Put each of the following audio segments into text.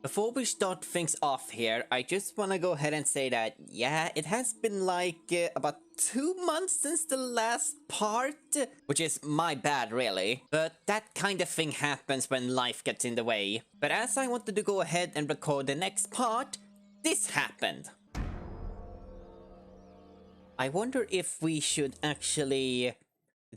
Before we start things off here, I just want to go ahead and say that, yeah, it has been like about 2 months since the last part, which is my bad, really. But that kind of thing happens when life gets in the way. But as I wanted to go ahead and record the next part, this happened. I wonder if we should actually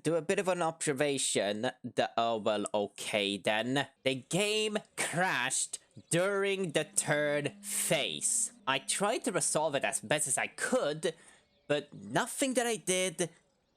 do a bit of an observation. Oh, well, okay then. The game crashed during the third phase. I tried to resolve it as best as I could, but nothing that I did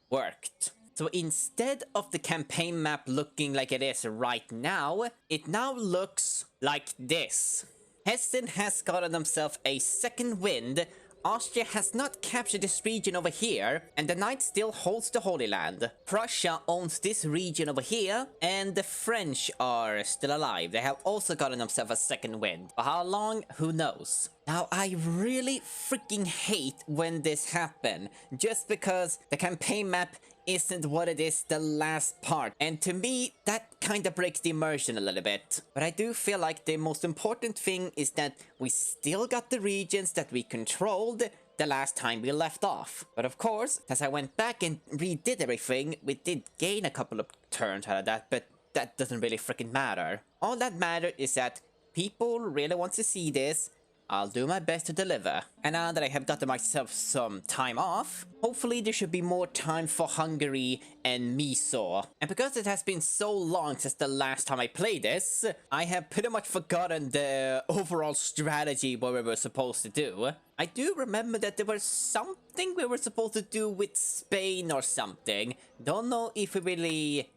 worked. So instead of the campaign map looking like it is right now, it now looks like this. Hessen has gotten himself a second wind. Austria has not captured this region over here, and the Knight still holds the Holy Land. Prussia owns this region over here, and the French are still alive. They have also gotten themselves a second wind. For how long? Who knows? Now, I really freaking hate when this happens, just because the campaign map isn't what it is the last part. And to me, that kind of breaks the immersion a little bit. But I do feel like the most important thing is that we still got the regions that we controlled the last time we left off. But of course, as I went back and redid everything, we did gain a couple of turns out of that, but that doesn't really freaking matter. All that matters is that people really want to see this. I'll do my best to deliver. And now that I have gotten myself some time off, hopefully there should be more time for Hungary and mofo. And because it has been so long since the last time I played this, I have pretty much forgotten the overall strategy what we were supposed to do. I do remember that there was something we were supposed to do with Spain or something. Don't know if we really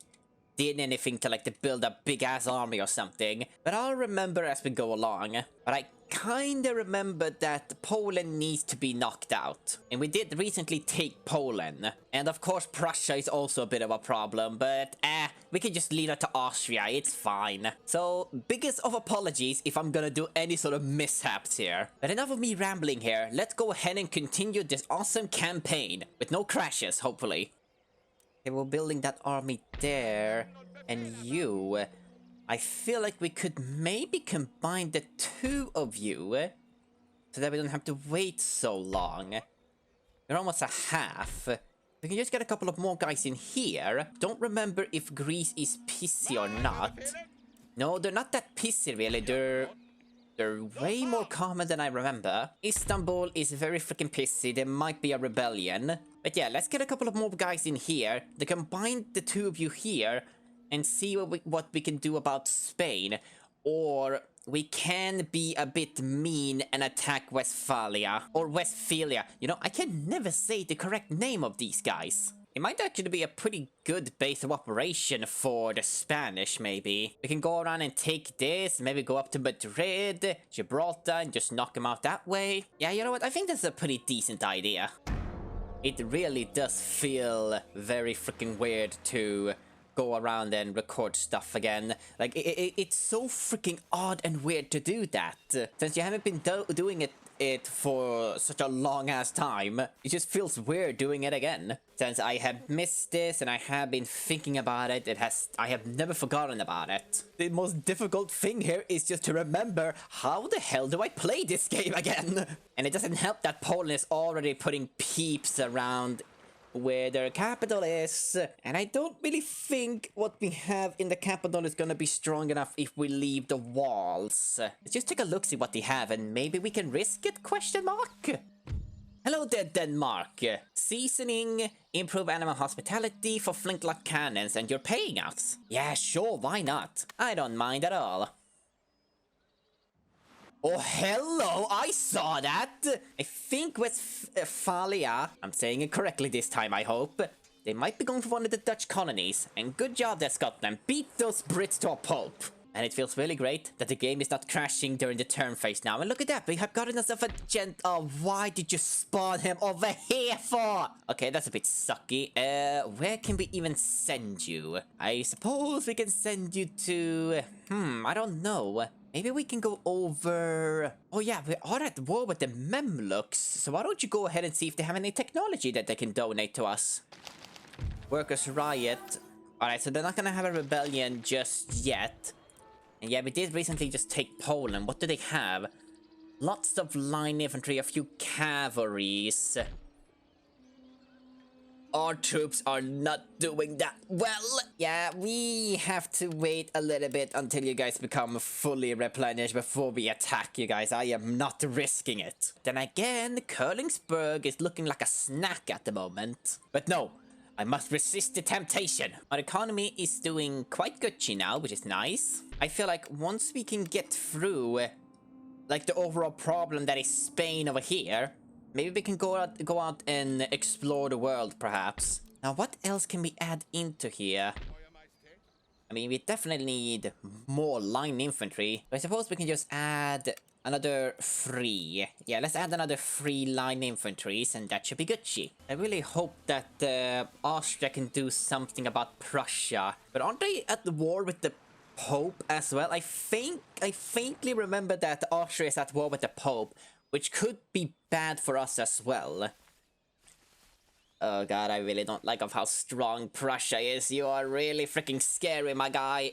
did anything to like to build a big ass army or something, but I'll remember as we go along. But I kinda remember that Poland needs to be knocked out, and we did recently take Poland. And of course Prussia is also a bit of a problem, but we can just leave it to Austria, it's fine. So biggest of apologies if I'm gonna do any sort of mishaps here. But enough of me rambling here, let's go ahead and continue this awesome campaign with no crashes, hopefully. Okay, we're building that army there, and you. I feel like we could maybe combine the two of you, so that we don't have to wait so long. You're almost a half. We can just get a couple of more guys in here. Don't remember if Greece is pissy or not. No, they're not that pissy really. They're way more common than I remember. Istanbul is very freaking pissy. There might be a rebellion. But yeah, let's get a couple of more guys in here. To combine the two of you here and see what we can do about Spain. Or we can be a bit mean and attack Westphalia. Or Westphalia. You know, I can never say the correct name of these guys. It might actually be a pretty good base of operation for the Spanish, maybe. We can go around and take this, maybe go up to Madrid, Gibraltar, and just knock them out that way. Yeah, you know what? I think that's a pretty decent idea. It really does feel very freaking weird to go around and record stuff again. Like, it's so freaking odd and weird to do that. Since you haven't been doing it for such a long ass time, it just feels weird doing it again. Since I have missed this and I have been thinking about it, I have never forgotten about it. The most difficult thing here is just to remember, how the hell do I play this game again? And it doesn't help that Poland is already putting peeps around where their capital is, and I don't really think what we have in the capital is gonna be strong enough if we leave the walls. Let's just take a look, see what they have, and maybe we can risk it, question mark? Hello there, Denmark. Seasoning, improve animal hospitality for flintlock cannons, and you're paying us. Yeah, sure, why not? I don't mind at all. Oh, hello, I saw that! I think Westphalia, I'm saying it correctly this time, I hope. They might be going for one of the Dutch colonies, and good job there, Scotland. Beat those Brits to a pulp. And it feels really great that the game is not crashing during the turn phase now. And look at that, we have gotten ourselves a oh, why did you spawn him over here for? Okay, that's a bit sucky. Where can we even send you? I suppose we can send you to... I don't know. Maybe we can go over... Oh yeah, we are at war with the Memluks, so why don't you go ahead and see if they have any technology that they can donate to us. Workers' riot. Alright, so they're not gonna have a rebellion just yet. And yeah, we did recently just take Poland. What do they have? Lots of line infantry, a few cavalries. Our troops are not doing that well. Yeah, we have to wait a little bit until you guys become fully replenished before we attack you guys. I am not risking it. Then again, Königsberg is looking like a snack at the moment. But no, I must resist the temptation. Our economy is doing quite Gucci now, which is nice. I feel like once we can get through, like, the overall problem that is Spain over here, maybe we can go out and explore the world, perhaps. Now, what else can we add into here? I mean, we definitely need more line infantry. I suppose we can just add another 3. Yeah, let's add another 3 line infantries, and that should be Gucci. I really hope that Austria can do something about Prussia. But aren't they at the war with the Pope as well? I faintly remember that Austria is at war with the Pope, which could be bad for us as well. Oh god, I really don't like of how strong Prussia is. You are really freaking scary, my guy.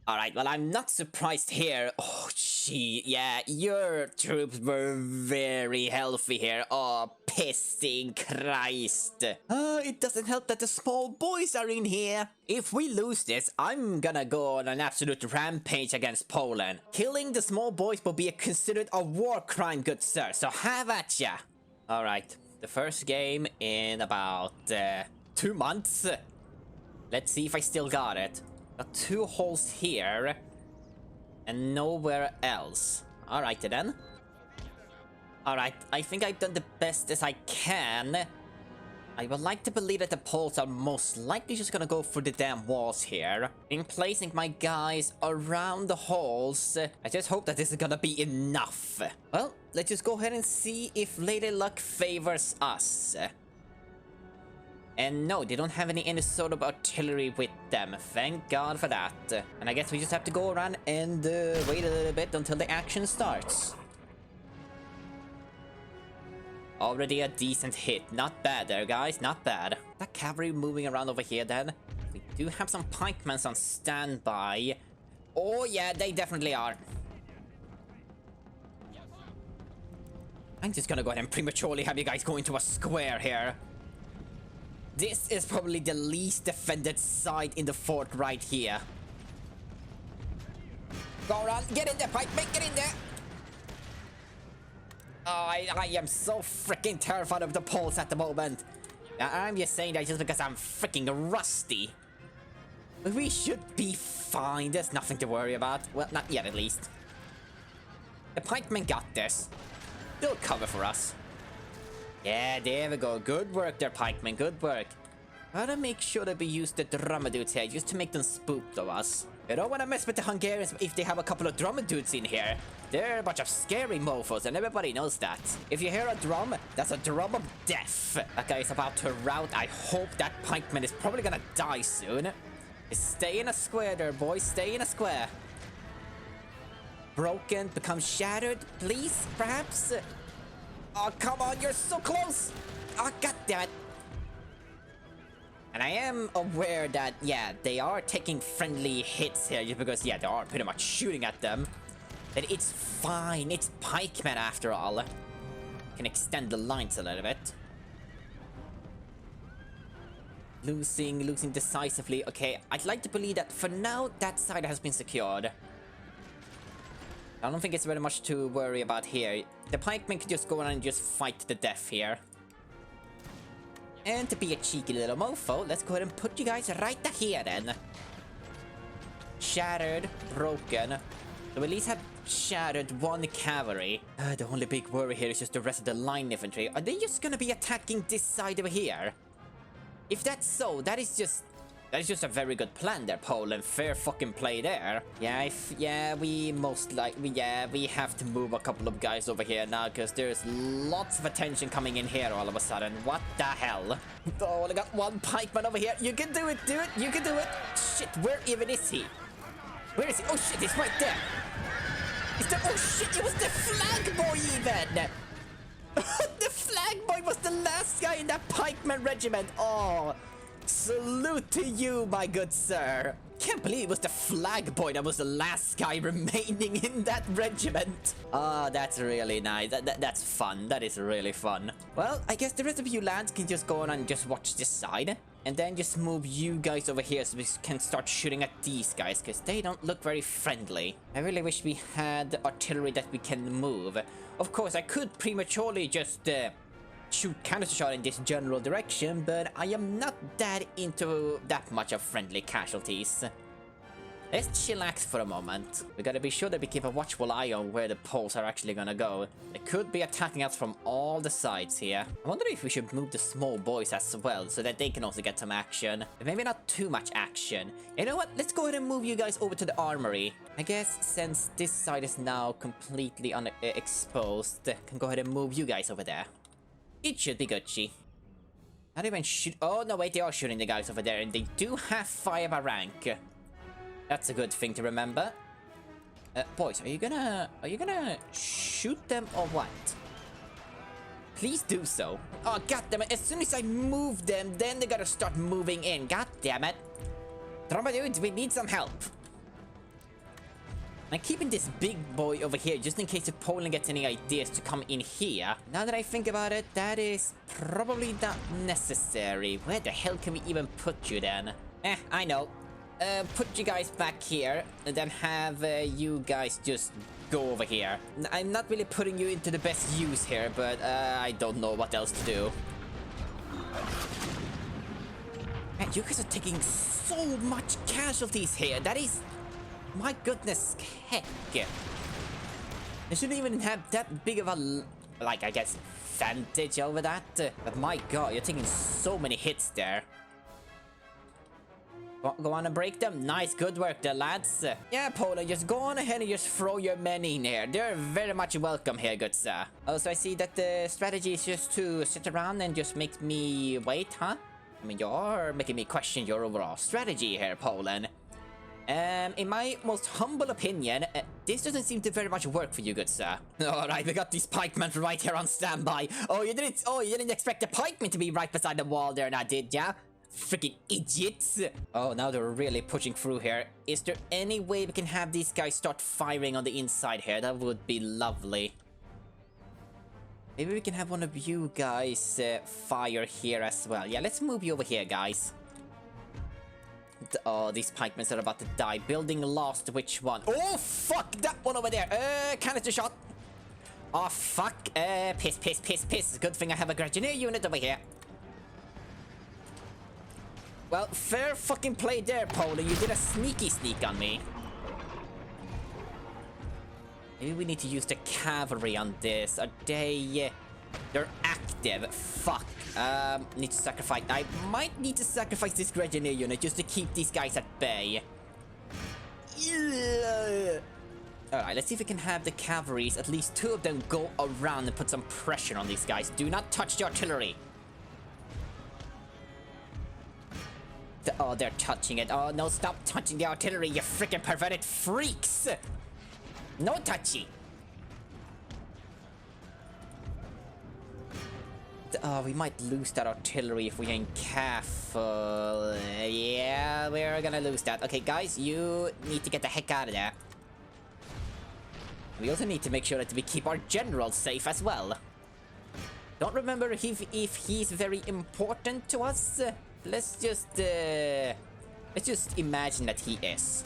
Alright, well, I'm not surprised here. Oh, gee, yeah, your troops were very healthy here. Oh, pissing Christ. It doesn't help that the small boys are in here. If we lose this, I'm gonna go on an absolute rampage against Poland. Killing the small boys will be considered a war crime, good sir, so have at ya. Alright, the first game in about 2 months. Let's see if I still got it. Got 2 holes here and nowhere else. Alright then. Alright, I think I've done the best as I can. I would like to believe that the Poles are most likely just gonna go for the damn walls here. In placing my guys around the holes, I just hope that this is gonna be enough. Well, let's just go ahead and see if Lady Luck favors us. And no, they don't have any sort of artillery with them. Thank God for that. And I guess we just have to go around and wait a little bit until the action starts. Already a decent hit. Not bad there, guys. Not bad. That cavalry moving around over here then. We do have some pikemen on standby. Oh yeah, they definitely are. I'm just gonna go ahead and prematurely have you guys go into a square here. This is probably the least defended side in the fort right here. Go around, get in there, pikemen, get in there! Oh, I am so freaking terrified of the Poles at the moment. I'm just saying that just because I'm freaking rusty. We should be fine. There's nothing to worry about. Well, not yet at least. The pikemen got this. They'll cover for us. Yeah, there we go. Good work there, pikemen. Good work. Gotta make sure that we use the drummer dudes here just to make them spooked of us. You don't want to mess with the Hungarians if they have a couple of drummer dudes in here. They're a bunch of scary mofos and everybody knows that. If you hear a drum, that's a drum of death. That guy is about to rout. I hope that pikeman is probably gonna die soon. Stay in a square there, boys. Stay in a square. Broken, become shattered, please, perhaps? Oh, come on, you're so close! Oh, goddammit. And I am aware that, yeah, they are taking friendly hits here just because, yeah, they are pretty much shooting at them. But it's fine. It's pikemen after all. Can extend the lines a little bit. Losing decisively. Okay, I'd like to believe that for now, that side has been secured. I don't think it's very much to worry about here. The pikemen can just go around and just fight to the death here. And to be a cheeky little mofo, let's go ahead and put you guys right here then. Shattered, broken. So we at least have shattered 1 cavalry. The only big worry here is just the rest of the line infantry. Are they just gonna be attacking this side over here? If that's so, that is just a very good plan there, Poland. Fair fucking play there. Yeah, we have to move a couple of guys over here now because there's lots of attention coming in here all of a sudden. What the hell? Oh, I got 1 pikeman over here. You can do it, you can do it. Shit, where even is he? Where is he? Oh shit, he's right there. Oh shit, it was the flag boy even. The flag boy was the last guy in that pikeman regiment. Oh, salute to you, my good sir. can't believe it was the flag boy that was the last guy remaining in that regiment. Oh, that's really nice. That's fun. That is really fun. Well, I guess the rest of you lads can just go on and just watch this side. And then just move you guys over here so we can start shooting at these guys, because they don't look very friendly. I really wish we had artillery that we can move. Of course, I could prematurely just shoot counter shot in this general direction, but I am not that into that much of friendly casualties. Let's chillax for a moment. We gotta be sure that we keep a watchful eye on where the poles are actually gonna go. They could be attacking us from all the sides here. I wonder if we should move the small boys as well, so that they can also get some action. But maybe not too much action. You know what? Let's go ahead and move you guys over to the armory. I guess since this side is now completely exposed, I can go ahead and move you guys over there. It should be Gucci. Not even shoot. Oh, no, wait, they are shooting the guys over there, and they do have fire by rank. That's a good thing to remember. Boys, are you gonna shoot them or what? Please do so. Oh, goddammit, as soon as I move them, then they gotta start moving in. Goddammit. Drama dudes, we need some help. I'm keeping this big boy over here just in case if Poland gets any ideas to come in here. Now that I think about it, that is probably not necessary. Where the hell can we even put you then? I know. Put you guys back here and then have you guys just go over here. I'm not really putting you into the best use here, but I don't know what else to do. Man, you guys are taking so much casualties here. That is... my goodness heck. They shouldn't even have that big of a, like, I guess, advantage over that. But my god, you're taking so many hits there. Go on and break them. Nice, good work there, lads. Yeah, Poland, just go on ahead and just throw your men in here. They're very much welcome here, good sir. Also, I see that the strategy is just to sit around and just make me wait, huh? I mean, you're making me question your overall strategy here, Poland. In my most humble opinion, this doesn't seem to very much work for you, good sir. Alright, we got these pikemen right here on standby. Oh, you didn't expect the pikemen to be right beside the wall there now, did ya? Freaking idiots! Oh, now they're really pushing through here. Is there any way we can have these guys start firing on the inside here? That would be lovely. Maybe we can have one of you guys fire here as well. Yeah, let's move you over here, guys. Oh, these pikemen are about to die. Building lost, which one? Oh, fuck! That one over there! Canister shot! Oh, fuck! Piss. Good thing I have a Grenadier unit over here. Well, fair fucking play there, Poland. You did a sneaky sneak on me. Maybe we need to use the cavalry on this. Are they... they're active. Fuck. Need to sacrifice... I might need to sacrifice this Grenadier unit just to keep these guys at bay. Alright, let's see if we can have the cavalries, at least two of them, go around and put some pressure on these guys. Do not touch the artillery. Oh, they're touching it. Oh, no, stop touching the artillery, you freaking perverted freaks! No touchy! Oh, we might lose that artillery if we ain't careful. Yeah, we're gonna lose that. Okay, guys, you need to get the heck out of there. We also need to make sure that we keep our general safe as well. Don't remember if he's very important to us. Let's just imagine that he is.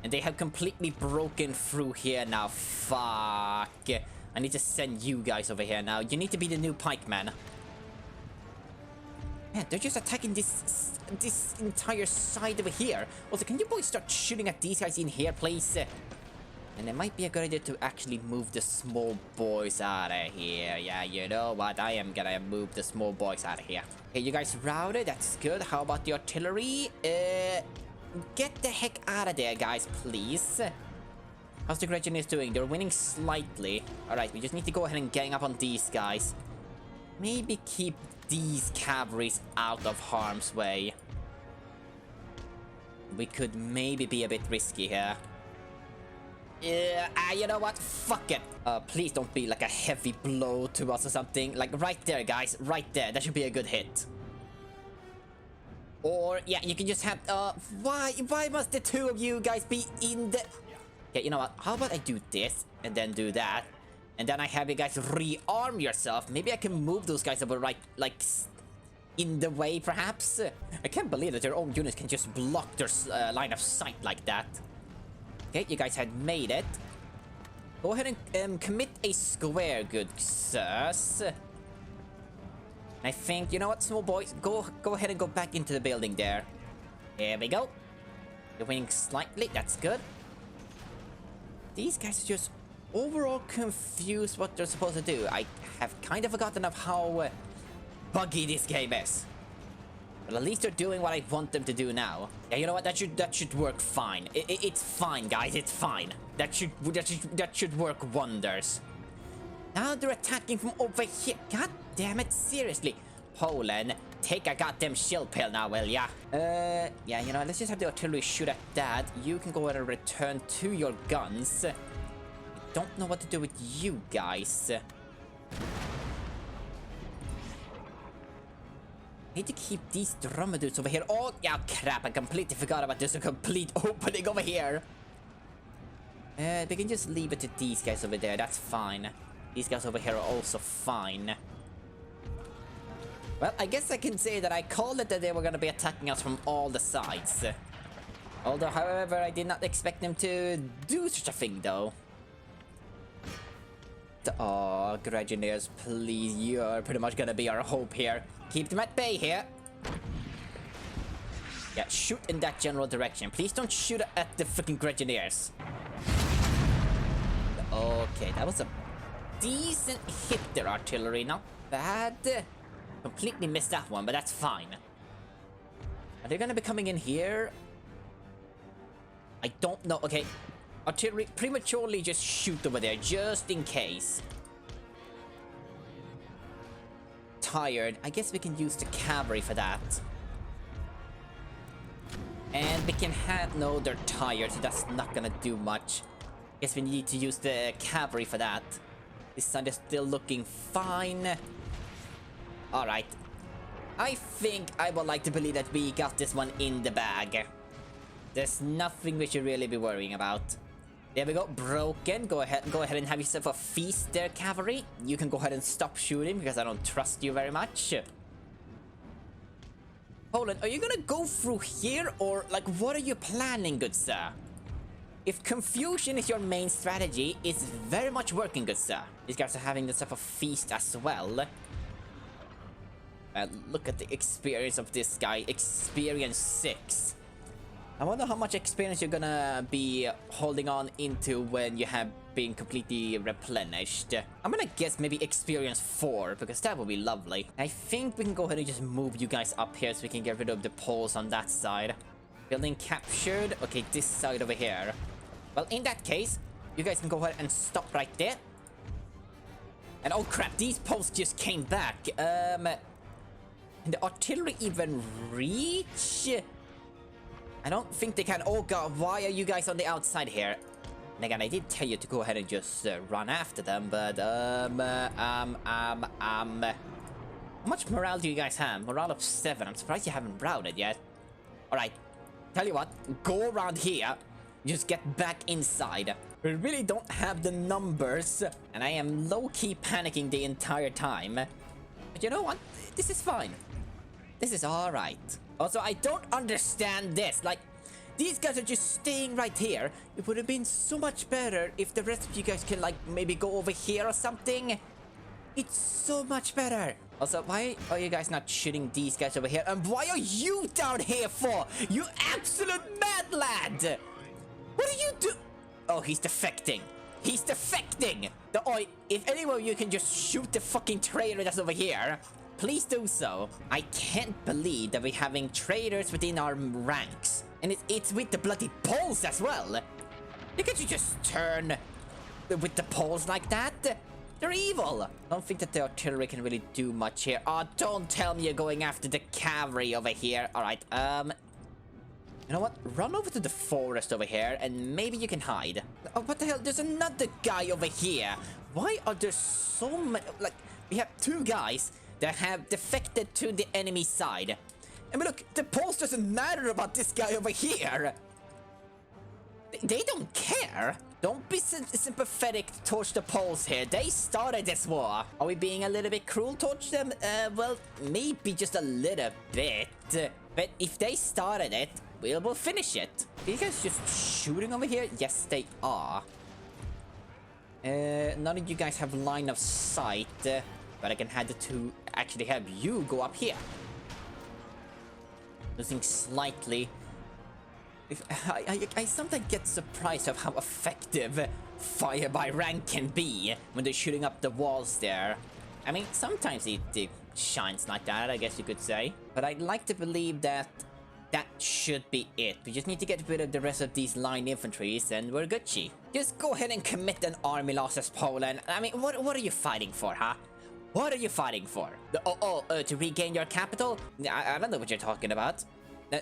And they have completely broken through here now. Fuck. I need to send you guys over here now. You need to be the new pikeman. Man, they're just attacking this entire side over here. Also, can you boys start shooting at these guys in here, please? And it might be a good idea to actually move the small boys out of here. Yeah, you know what? I am gonna move the small boys out of here. Okay, you guys routed. That's good. How about the artillery? Get the heck out of there, guys, please. How's the Grenadiers doing? They're winning slightly. Alright, we just need to go ahead and gang up on these guys. Maybe keep these cavalries out of harm's way. We could maybe be a bit risky here. Yeah, you know what? Fuck it. Please don't be like a heavy blow to us or something. Like right there, guys. Right there. That should be a good hit. Or, yeah, you can just have, why must the two of you guys be in the... Okay, you know what? How about I do this and then do that? And then I have you guys rearm yourself. Maybe I can move those guys over right, like, in the way, perhaps? I can't believe that their own units can just block their line of sight like that. Okay, you guys had made it. Go ahead and commit a square, good sirs. I think, you know what, small boys? Go ahead and go back into the building there. Here we go. You're winning slightly, that's good. These guys are just overall confused what they're supposed to do. I have kind of forgotten of how buggy this game is. But at least they're doing what I want them to do now. Yeah, you know what? That should work fine. It's fine, guys. It's fine. That should work wonders. Now they're attacking from over here. God damn it! Seriously, Poland, take a goddamn shield pill now, will ya? Yeah, you know, let's just have the artillery shoot at that. You can go ahead and return to your guns. I don't know what to do with you guys. I need to keep these dromedaries over here. Oh, yeah, crap. I completely forgot about this. A complete opening over here. We can just leave it to these guys over there. That's fine. These guys over here are also fine. Well, I guess I can say that I called it that they were going to be attacking us from all the sides. Although, however, I did not expect them to do such a thing, though. Oh, Gragineers, please. You're pretty much going to be our hope here. Keep them at bay here. Yeah, shoot in that general direction. Please don't shoot at the freaking Gragineers. Okay, that was a decent hit there, artillery. Not bad. Completely missed that one, but that's fine. Are they gonna be coming in here? I don't know. Okay, artillery, prematurely just shoot over there, just in case. Tired. I guess we can use the cavalry for that. And we can have... No, they're tired, so that's not gonna do much. Guess we need to use the cavalry for that. This side is still looking fine. Alright. I think I would like to believe that we got this one in the bag. There's nothing we should really be worrying about. There we go. Broken. Go ahead and have yourself a feast there, cavalry. You can go ahead and stop shooting because I don't trust you very much. Poland, are you gonna go through here, or like what are you planning, good sir? If confusion is your main strategy, it's very much working, good sir. These guys are having themselves a feast as well. Look at the experience of this guy. Experience 6. I wonder how much experience you're gonna be holding on into when you have been completely replenished. I'm gonna guess maybe experience 4, because that would be lovely. I think we can go ahead and just move you guys up here so we can get rid of the poles on that side. Building captured. Okay, this side over here. Well, in that case, you guys can go ahead and stop right there. And oh crap, these poles just came back. Can the artillery even reach? I don't think they can. Oh god, why are you guys on the outside here? And again, I did tell you to go ahead and just run after them, but how much morale do you guys have? Morale of 7. I'm surprised you haven't routed yet. Alright, tell you what, go around here. Just get back inside. We really don't have the numbers, and I am low-key panicking the entire time. But you know what? This is fine. This is alright. Also, I don't understand this. Like, these guys are just staying right here. It would have been so much better if the rest of you guys can, like, maybe go over here or something. It's so much better. Also, why are you guys not shooting these guys over here? And why are you down here for? You absolute mad lad! What are you do? Oh, he's defecting. He's defecting! If any of you can just shoot the fucking traitor that's over here, please do so. I can't believe that we're having traitors within our ranks. And it's with the bloody Poles as well. Can't you just turn with the Poles like that? They're evil. I don't think that the artillery can really do much here. Oh, don't tell me you're going after the cavalry over here. Alright, you know what? Run over to the forest over here and maybe you can hide. Oh, what the hell? There's another guy over here. Why are there so many? Like, we have 2 guys that have defected to the enemy side. I mean, look, the Poles doesn't matter about this guy over here. They don't care. Don't be sympathetic towards the Poles here. They started this war. Are we being a little bit cruel towards them? Well, maybe just a little bit. But if they started it, we'll finish it. Are you guys just shooting over here? Yes, they are. None of you guys have line of sight, but I can have to actually have you go up here. Losing slightly. I sometimes get surprised of how effective fire by rank can be when they're shooting up the walls there. I mean, sometimes it shines like that, I guess you could say. But I'd like to believe that that should be it. We just need to get rid of the rest of these line infantries and we're Gucci. Just go ahead and commit an army losses, Poland. I mean, what are you fighting for, huh? What are you fighting for? To regain your capital? I don't know what you're talking about.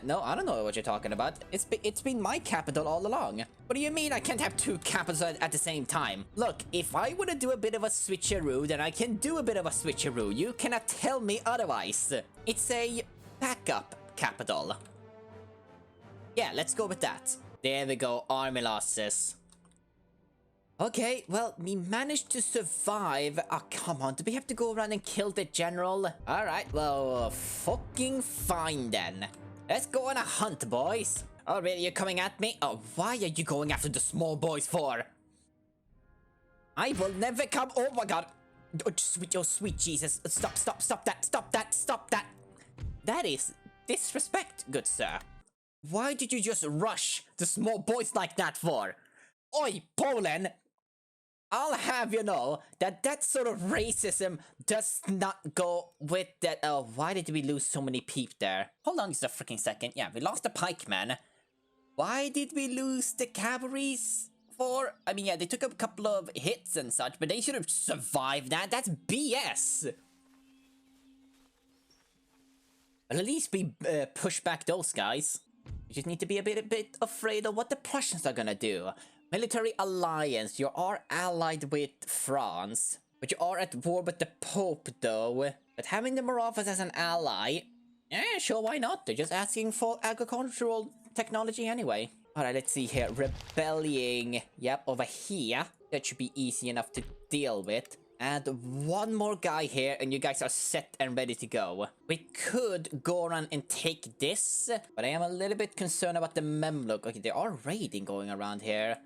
No, I don't know what you're talking about. It's been my capital all along. What do you mean I can't have two capitals at the same time? Look, if I want to do a bit of a switcheroo, then I can do a bit of a switcheroo. You cannot tell me otherwise. It's a backup capital. Yeah, let's go with that. There we go, army losses. Okay, well, we managed to survive. Oh, come on, do we have to go around and kill the general? Alright, well, fucking fine then. Let's go on a hunt, boys. Oh, really? You're coming at me? Oh, why are you going after the small boys for? I will never come. Oh my god. Oh, sweet Jesus. Stop that. That is disrespect, good sir. Why did you just rush the small boys like that for? Oi, Poland. I'll have you know that sort of racism does not go with that. Oh, why did we lose so many peep there? Hold on just a freaking second. Yeah, we lost the pikemen. Why did we lose the cavalries for? I mean, yeah, they took a couple of hits and such, but they should have survived that. That's BS. Well, at least we push back those guys. You just need to be a bit afraid of what the Prussians are gonna do. Military alliance. You are allied with France, but you are at war with the Pope, though. But having the Moravas as an ally, yeah, sure, why not? They're just asking for agricultural technology anyway. Alright, let's see here. Rebelling. Yep, over here. That should be easy enough to deal with. And one more guy here, and you guys are set and ready to go. We could go around and take this, but I am a little bit concerned about the Memluk. Okay, there are raiding going around here.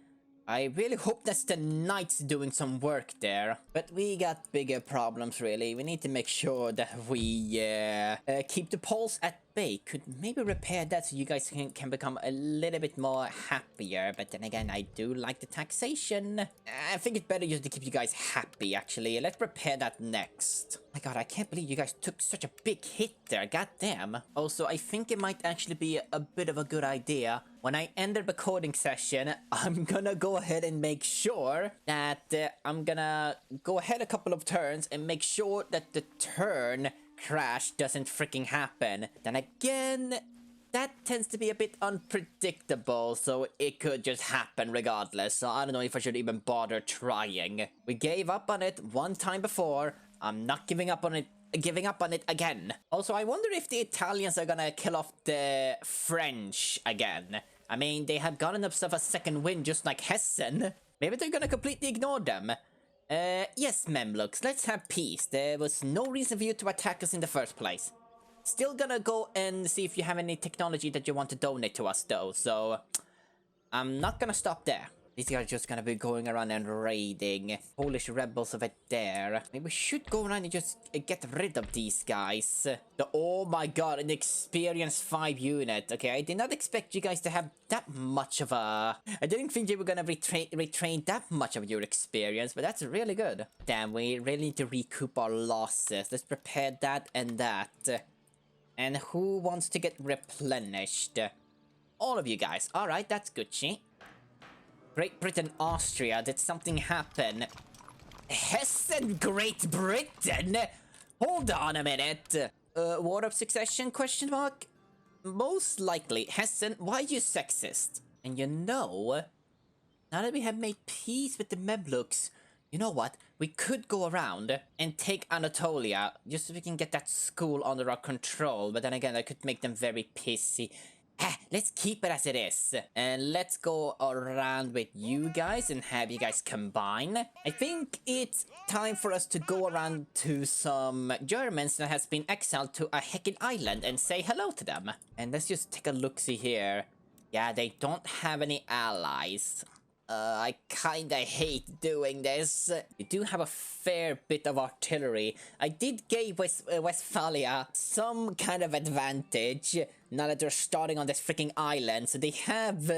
I really hope that's the knights doing some work there. But we got bigger problems, really. We need to make sure that we keep the Poles at bay. Could maybe repair that so you guys can become a little bit more happier. But then again, I do like the taxation. I think it's better just to keep you guys happy, actually. Let's repair that next. My god, I can't believe you guys took such a big hit there. God damn. Also, I think it might actually be a bit of a good idea. When I end the recording session, I'm gonna go ahead and make sure that I'm gonna go ahead a couple of turns and make sure that the turn crash doesn't freaking happen. Then again, that tends to be a bit unpredictable, so it could just happen regardless. So I don't know if I should even bother trying. We gave up on it one time before. I'm not giving up on it again. Also, I wonder if the Italians are gonna kill off the French again. I mean, they have gotten themselves a second win just like Hessen. Maybe they're gonna completely ignore them. Yes, Memluks, let's have peace. There was no reason for you to attack us in the first place. Still gonna go and see if you have any technology that you want to donate to us, though. So, I'm not gonna stop there. These guys are just gonna be going around and raiding. Polish rebels over there. Maybe we should go around and just get rid of these guys. Oh my god, an experienced 5 unit. Okay, I did not expect you guys to have that much of a... I didn't think you were gonna retrain that much of your experience, but that's really good. Damn, we really need to recoup our losses. Let's prepare that and that. And who wants to get replenished? All of you guys. Alright, that's Gucci. Great Britain, Austria, did something happen? Hessen, Great Britain? Hold on a minute. War of succession, question mark? Most likely. Hessen, why are you sexist? And you know, now that we have made peace with the Memluks, You know what? We could go around and take Anatolia just so we can get that school under our control. But then again, I could make them very pissy. Let's keep it as it is. And let's go around with you guys and have you guys combine. I think it's time for us to go around to some Germans that has been exiled to a heckin' island and say hello to them. And let's just take a look-see here. Yeah, they don't have any allies. I kinda hate doing this. We do have a fair bit of artillery. I did give Westphalia some kind of advantage now that they're starting on this freaking island. So they have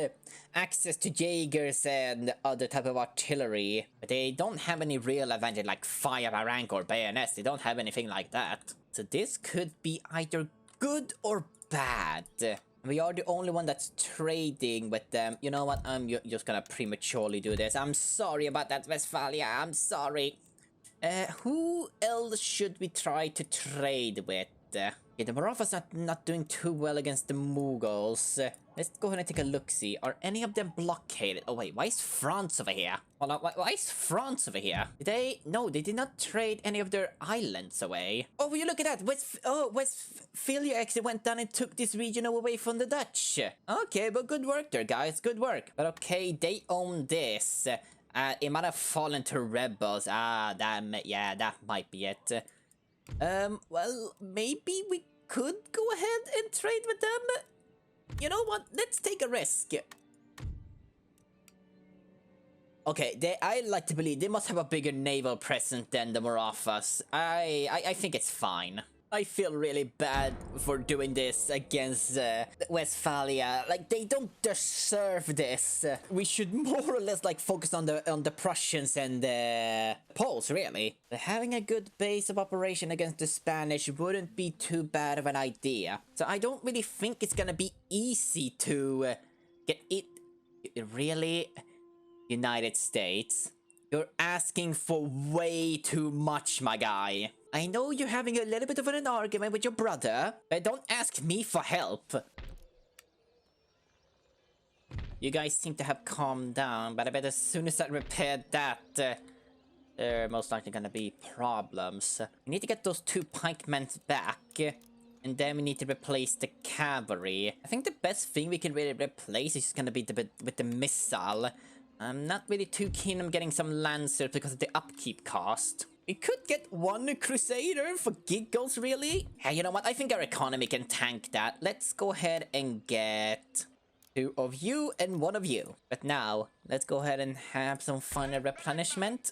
access to Jaegers and other type of artillery. But they don't have any real advantage like fire by rank or bayonets. They don't have anything like that. So this could be either good or bad. We are the only one that's trading with them. You know what? I'm just gonna prematurely do this. I'm sorry about that, Westphalia. I'm sorry. Who else should we try to trade with? Yeah, the Marathas not doing too well against the Mughals. Let's go ahead and take a look-see. Are any of them blockaded? Oh wait, why is France over here? Hold on, why is France over here? Did they? No, they did not trade any of their islands away. Oh, will you look at that? Westphalia actually went down and took this region away from the Dutch. Okay, but good work there, guys. Good work. But okay, they own this. It might have fallen to rebels. Yeah, that might be it. Well, maybe we could go ahead and trade with them. You know what? Let's take a risk. Okay, I like to believe they must have a bigger naval presence than the Marathas. I think it's fine. I feel really bad for doing this against Westphalia. Like, they don't deserve this. We should more or less like focus on the Prussians and the Poles, really. But having a good base of operation against the Spanish wouldn't be too bad of an idea. So I don't really think it's gonna be easy to get it. Really, United States? You're asking for way too much, my guy. I know you're having a little bit of an argument with your brother, but don't ask me for help. You guys seem to have calmed down, but I bet as soon as I repaired that, there are most likely gonna be problems. We need to get those 2 pikemen back, and then we need to replace the cavalry. I think the best thing we can really replace is gonna be with the missile. I'm not really too keen on getting some lancers because of the upkeep cost. We could get 1 crusader for giggles, really. Hey, you know what? I think our economy can tank that. Let's go ahead and get 2 of you and 1 of you. But now, let's go ahead and have some final replenishment.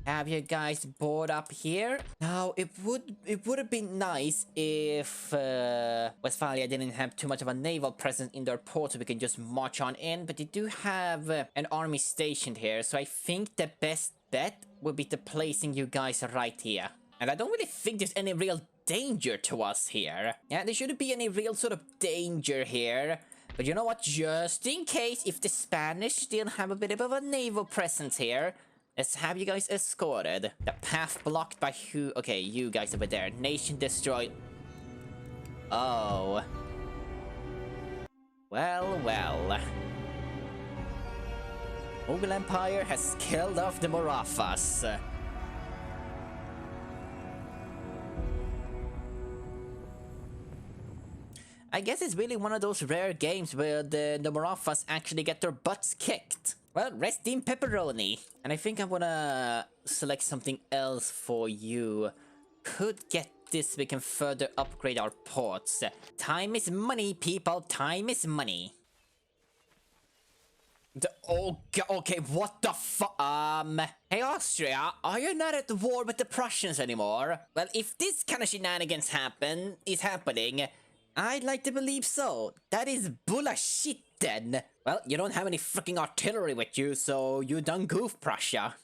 Have you guys board up here? Now, it would have been nice if Westphalia didn't have too much of a naval presence in their port so we can just march on in. But they do have an army stationed here, so I think the best bet would be to placing you guys right here. And I don't really think there's any real danger to us here. Yeah, there shouldn't be any real sort of danger here. But you know what? Just in case, if the Spanish still have a bit of a naval presence here, let's have you guys escorted. The path blocked by who? Okay, you guys over there. Nation destroyed. Oh. Well, well. Mughal Empire has killed off the Marathas. I guess it's really one of those rare games where the Marathas actually get their butts kicked. Well, rest in pepperoni. And I think I'm gonna select something else for you. Could get this, we can further upgrade our ports. Time is money, people. Time is money. Okay, what the Hey, Austria, are you not at war with the Prussians anymore? Well, if this kind of shenanigans is happening, I'd like to believe so. That is bullshit then. Well, you don't have any freaking artillery with you, so you done goof, Prussia.